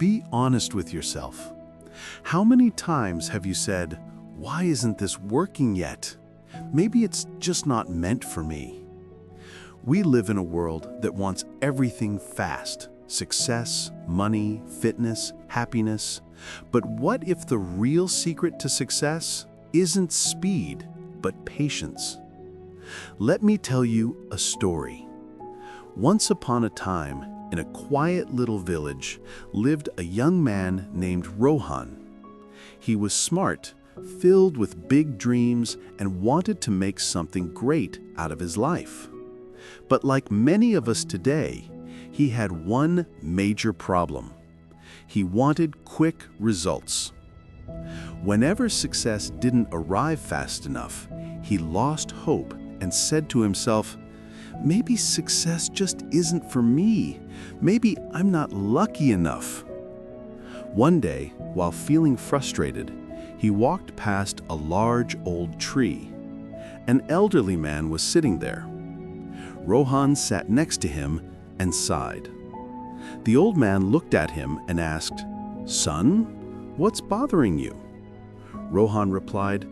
Be honest with yourself. How many times have you said, "Why isn't this working yet? Maybe it's just not meant for me." We live in a world that wants everything fast: success, money, fitness, happiness. But what if the real secret to success isn't speed, but patience? Let me tell you a story. Once upon a time, in a quiet little village, lived a young man named Rohan. He was smart, filled with big dreams, and wanted to make something great out of his life. But like many of us today, he had one major problem. He wanted quick results. Whenever success didn't arrive fast enough, he lost hope and said to himself, "Maybe success just isn't for me. Maybe I'm not lucky enough." One day, while feeling frustrated, he walked past a large old tree. An elderly man was sitting there. Rohan sat next to him and sighed. The old man looked at him and asked, "Son, what's bothering you?" Rohan replied,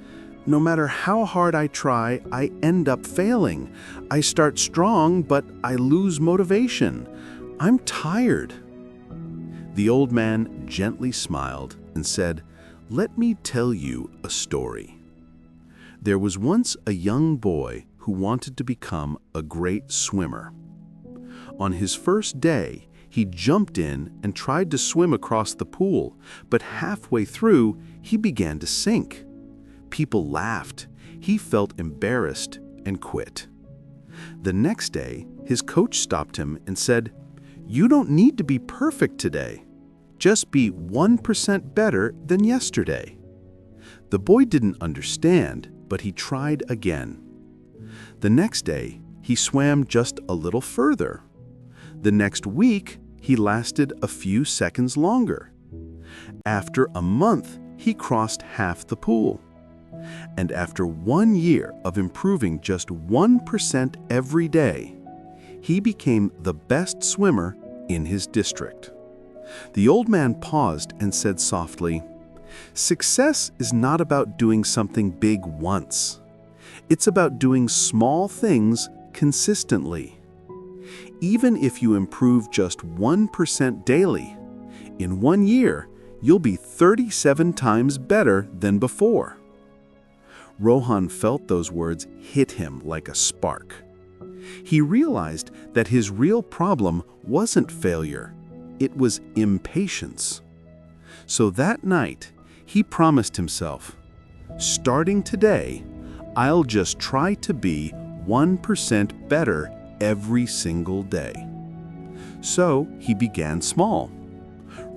"No matter how hard I try, I end up failing. I start strong, but I lose motivation. I'm tired." The old man gently smiled and said, "Let me tell you a story. There was once a young boy who wanted to become a great swimmer. On his first day, he jumped in and tried to swim across the pool, but halfway through, he began to sink. People laughed. He felt embarrassed and quit. The next day, his coach stopped him and said, "You don't need to be perfect today. Just be 1% better than yesterday." The boy didn't understand, but he tried again. The next day, he swam just a little further. The next week, he lasted a few seconds longer. After a month, he crossed half the pool. And after 1 year of improving just 1% every day, he became the best swimmer in his district. The old man paused and said softly, "Success is not about doing something big once. It's about doing small things consistently. Even if you improve just 1% daily, in 1 year, you'll be 37 times better than before." Rohan felt those words hit him like a spark. He realized that his real problem wasn't failure, it was impatience. So that night, he promised himself, "Starting today, I'll just try to be 1% better every single day." So he began small,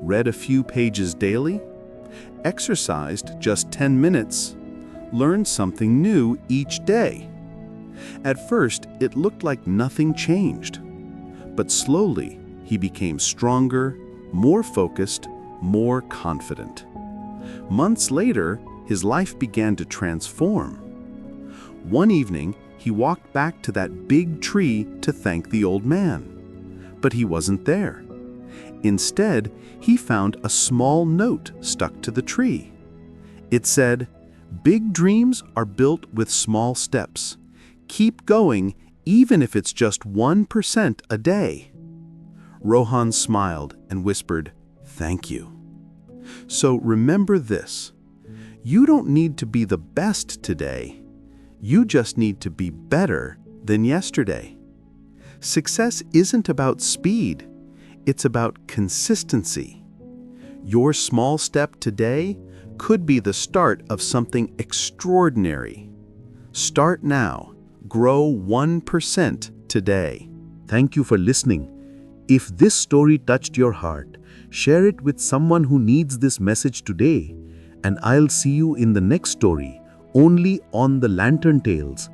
read a few pages daily, exercised just 10 minutes, learned something new each day. At first, it looked like nothing changed, but slowly he became stronger, more focused, more confident. Months later, his life began to transform. One evening, he walked back to that big tree to thank the old man. But he wasn't there. Instead, he found a small note stuck to the tree. It said, "Big dreams are built with small steps. Keep going even if it's just 1% a day." Rohan smiled and whispered, "Thank you." So remember this. You don't need to be the best today. You just need to be better than yesterday. Success isn't about speed. It's about consistency. Your small step today could be the start of something extraordinary. Start now. Grow 1% today. Thank you for listening. If this story touched your heart, share it with someone who needs this message today. And I'll see you in the next story, only on the Lantern Tales,